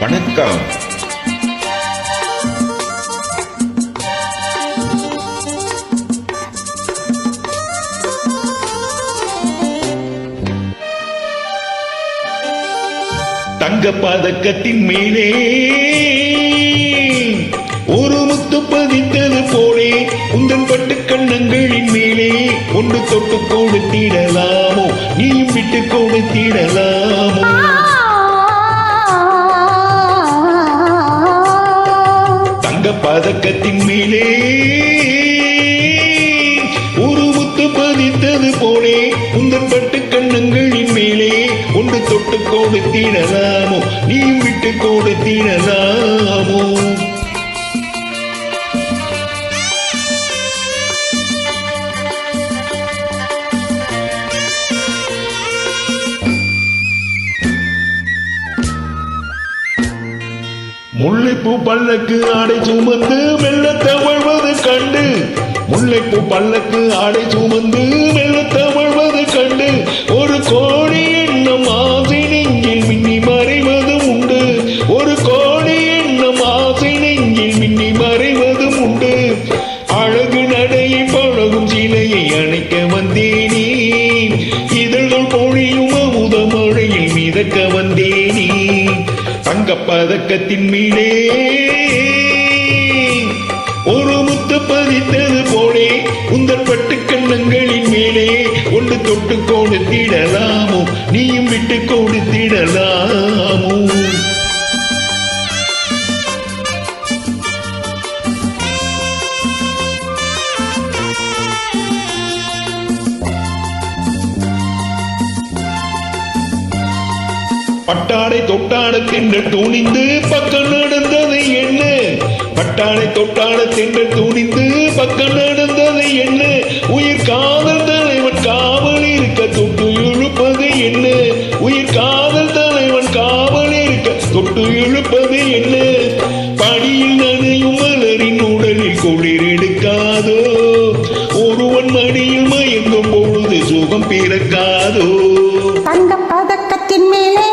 வணக்கம். தங்க பதக்கத்தின் மேலே ஒரு முத்து பதித்தது போலே உந்தன் பட்டு கண்ணங்களின் மேலே ஒன்று தொட்டு கொடுத்திடலாமோ, நீயும் விட்டு கொடுத்திடலாமோ? தங்க பதக்கத்தின் மேலே ஒரு முத்து பதித்தது போலே உந்தன் பட்டு கண்ணங்களின் மேலே ஒன்று தொட்டு கொடுத்திடலாமோ, நீயும் விட்டு கொடுத்திடலாமோ? முல்லைப்பூ பல்லக்கு ஆடை சுமந்து மெல்ல தவழ்வது கண்டு, முல்லைப்பூ பல்லக்கு ஆடை சுமந்து மெல்ல தவழ்வது கண்டு, ஒரு கோடி எண்ணம் ஆசை நெஞ்சில் மின்னி மறைவதும் உண்டு, ஒரு கோடி எண்ணம் ஆசை நெஞ்சில் மின்னி மறைவதும் உண்டு. அழகு நடையை பழகும் சிலையை அணைக்க வந்தேனே, இதழ்கள் பொழியும் அமுத மழையில் மிதக்க வந்தேனே. தங்க பதக்கத்தின் மேலே ஒரு முத்து பதித்தது போலே உந்தன் பட்டு கண்ணங்களின் மேலே ஒன்று தொட்டு கொடுத்திடலாமோ, நீயும் விட்டு கொடுத்திடலாமோ? பட்டாடை தொட்டாட திங்கள் துணிந்து பக்கம் நடந்தது என்ன, பட்டாடை தொட்டாட திங்கள் துணிந்து பக்கம் நடந்தது என்ன, உயிர் காதல் தலைவன் காவல் இருக்க தொட்டு இழுப்பது என்ன, உயிர் காதல் தலைவன் காவல் இருக்க தொட்டு இழுப்பது என்ன? படியில் நனையும் மலரின் உடலில் குளிர் எடுக்காதோ, ஒருவன் மடியில் மயங்கும் பொழுது சுகம் பிறக்காதோ? தங்க பதக்கத்தின் மேலே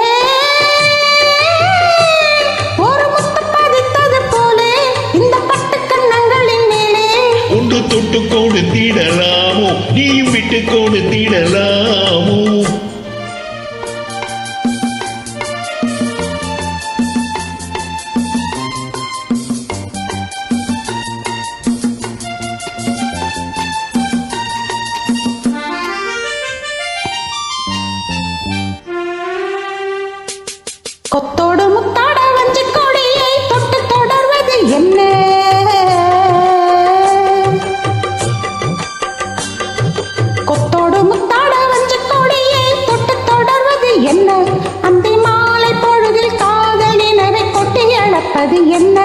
தொட்டு கொடுத்திடலாமோ, நீயும் விட்டு கொடுத்திடலாமோ? கொத்தோடு முத்தாட வஞ்சி கொடியை தொட்டு தொடர்வது என்ன, கொத்தோடு முத்தாட வஞ்சி கொடியை தொட்டு தொடர்வது என்ன, அந்தி மாலை பொழுதில் காதல் நினைவை கொட்டி அழப்பது என்ன,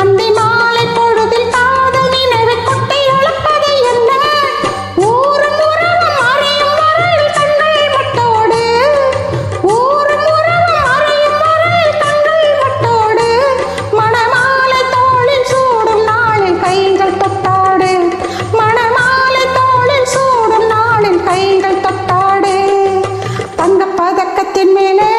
அந்தி மாலை பொழுதில் காதல் நினைவை கொட்டி அழப்பது என்ன? ஊரும் உறவும் அறியும் வரையில் கண்கள் மட்டோடு, ஊரும் உறவும் அறியும் வரையில் கண்கள் மட்டோடு, மணமாலை தோளில் சூடும் நாளில் கைகள் தொட்டாடு, மணமாலை தோளில் சூடும் நாளில் கைகள் தொட்டாடு. தங்க பதக்கத்தின் மேலே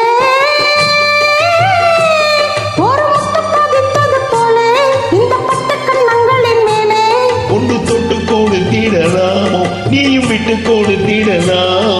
ஒரு முத்து பதித்தது போலே இந்த பட்டு கண்ணங்களின் மேலே ஒன்று தொட்டு கொடுத்திடலாமோ, நீயும் விட்டு கொடுத்திடலாமோ?